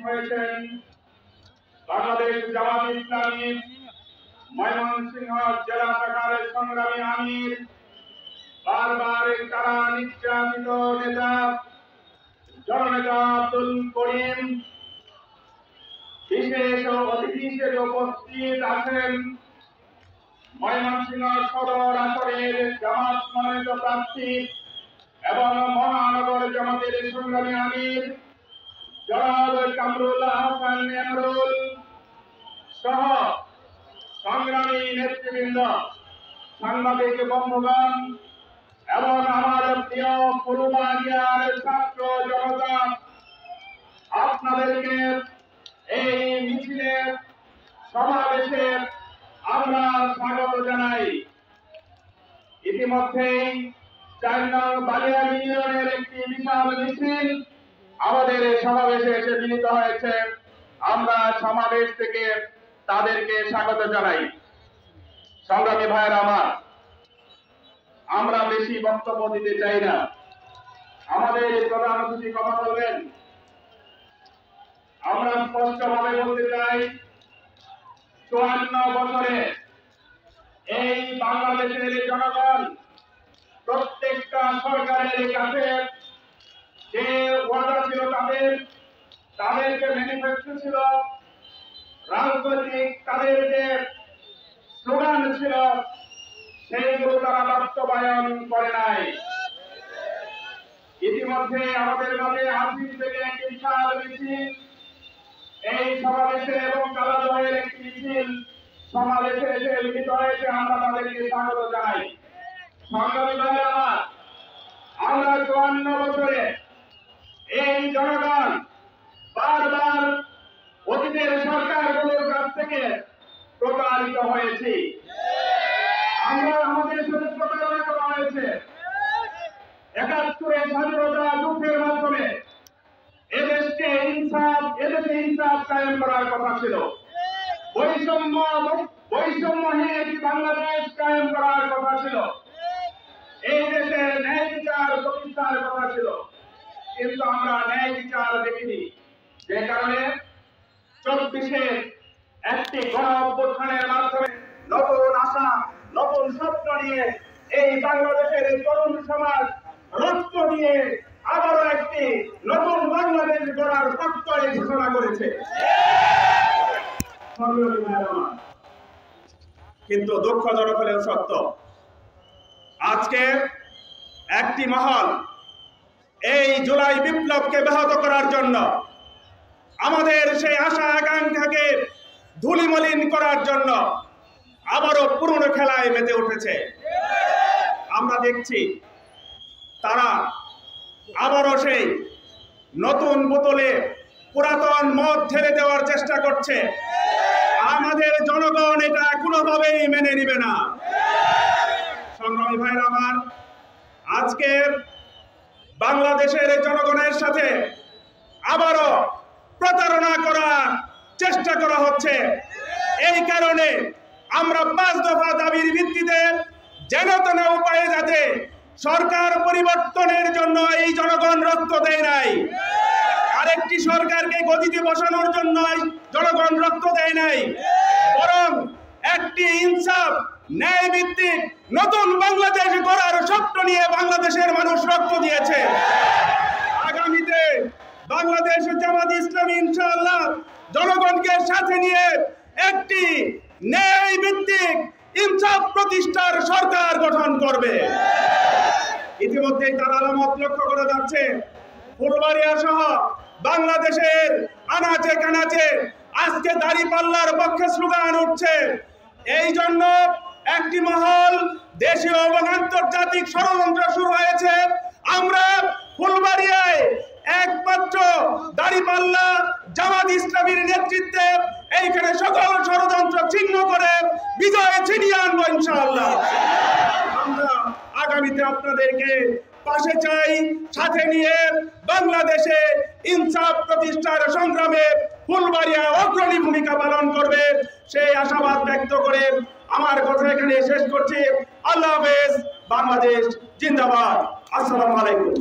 হয়েছেন বাংলাদেশ জামাত ইসলামী ময়মনসিংহ জেলা শাখার সংগ্রামী আমির, বারবার কারা নির্যাতিত নেতা জননেতা আব্দুল করিম, বিশেষ অতিথি হিসেবে উপস্থিত আছেন ময়মনসিংহ সদর আসনের জামাত মনোনীত প্রার্থী এবং মহানগর জামাতের সংগ্রামী আমির জনাব কামরুল হাসান এমরুল সহ সংগ্রামী নেতৃবৃন্দ, সাংবাদিক বন্ধুগণ এবং আমার প্রিয় ফুলবাড়িয়ার ছাত্র জনতা, আপনাদেরকে এই মিছিলের সমাবেশে আমরা স্বাগত জানাই। ইতিমধ্যেই 4 নং বালিয়া ইউনিয়নের একটি বিশাল মিছিল আমাদের সমাবেশে এসে মিলিত হয়েছে। আমরা সমাবেশ থেকে তাদেরকে স্বাগত জানাই। সংগ্রামী ভাইয়েরা আমার, আমরা বেশি বক্তব্য দিতে চাই না। আমাদের প্রধান অতিথি কথা বলবেন। আমরা স্পষ্টভাবে বলতে চাই, 54 বছরে এই বাংলাদেশের জনগণ প্রত্যেকটা সরকারের কাছে যে ওয়াদা ছিল তাদেরকে ম্যানিফেস্টো ছিল, রাজনৈতিক তাদের যে স্লোগান ছিল, সেইগুলো তারা বাস্তবায়ন করে নাই। ইতিমধ্যে আমাদের মাঝে হাসিল থেকে একটি বিশাল মিছিল, এই সমাবেশে এবং কালাদহের একটি মিছিল সমাবেশে এসে লিখিত হয়েছে। আমরা তাদেরকে স্বাগত জানাই। সংগ্রামী ভাইয়েরা, আমরা 54 বছরে এই জনগণ বারবার অতীতের সরকারগুলোর কাছ থেকে প্রতারিত হয়েছি। আমরা আমাদের সাথে প্রতারণা করা হয়েছে। 71 স্বাধীনতা যুদ্ধের মাধ্যমে এদেশে ইনসাফ কায়েম করার কথা ছিল, বৈষম্যহীন একটি বাংলাদেশ কায়েম করার কথা ছিল, এই দেশে ন্যায় বিচার প্রতিষ্ঠার কথা ছিল, কিন্তু আমরা ন্যায় বিচার দেখিনি। যে কারণে 24-এ একটি গণ অভ্যুত্থানের মাধ্যমে নতুন আশা, নতুন স্বপ্ন নিয়ে এই বাংলাদেশের তরুণ সমাজ রক্ত দিয়ে আবারও একটি নতুন বাংলাদেশ গড়ার প্রত্যয় ঘোষণা করেছে। কিন্তু দুঃখজনক হলেও সত্য, আজকে একটি মহল এই জুলাই বিপ্লবকে ব্যাহত করার জন্য, আমাদের সেই আশা আকাঙ্ক্ষাকে ধুলিমলিন করার জন্য আবারও পুরনো খেলায় মেতে উঠেছে। আমরা দেখছি তারা আবারও সেই নতুন বোতলে পুরাতন মদ ঢেলে দেওয়ার চেষ্টা করছে। আমাদের জনগণ এটা কোনোভাবেই মেনে নিবে না। সংগ্রামী ভাইরা আমার, আজকে বাংলাদেশের জনগণের সাথে আবারও প্রতারণা করার চেষ্টা করা হচ্ছে। এই কারণে আমরা 5 দফা দাবির ভিত্তিতে যেন তেন উপায়ে যাতে সরকার পরিবর্তনের জন্য এই জনগণ রক্ত দেয় নাই, আরেকটি সরকারকে গদিতে বসানোর জন্য জনগণ রক্ত দেয় নাই, বরং একটি ইনসাফ ন্যায় ভিত্তিক নতুন বাংলাদেশ গড়ার স্বপ্ন নিয়ে বাংলাদেশের মানুষ রক্ত দিয়েছে। আগামীতে বাংলাদেশ জামাত ইসলামী ইনশাআল্লাহ জনগণকে সাথে নিয়ে একটি ন্যায় ভিত্তিক ইনসাফ প্রতিষ্ঠার সরকার গঠন করবে। ইতিমধ্যেই তার আলামত লক্ষ্য করা যাচ্ছে। ফুলবাড়িয়া সহ বাংলাদেশের আনাচে কানাচে আজকে দাঁড়িপাল্লার পক্ষে স্লোগান উঠছে। এই জন্য একটি মহল দেশীয় এবং আন্তর্জাতিক ষড়যন্ত্র শুরু হয়েছে। আমরা ফুলবাড়িয়ায় একমাত্র দাঁড়িপাল্লা জামাত ইসলামীর নেতৃত্বে এইখানে সকল ষড়যন্ত্র ছিন্ন করে বিজয় ছিনিয়ে আনবো ইনশাআল্লাহ। আমরা আগামীতে আপনাদেরকে পাশে চাই, সাথে নিয়ে বাংলাদেশে ইনসাফ প্রতিষ্ঠার সংগ্রামে ফুলবাড়িয়া অগ্রণী ভূমিকা পালন করবে, সেই আশাবাদ ব্যক্ত করে আমার কথা এখানে শেষ করছি। আল্লাহ হাফেজ। বাংলাদেশ জিন্দাবাদ। আসসালামু আলাইকুম।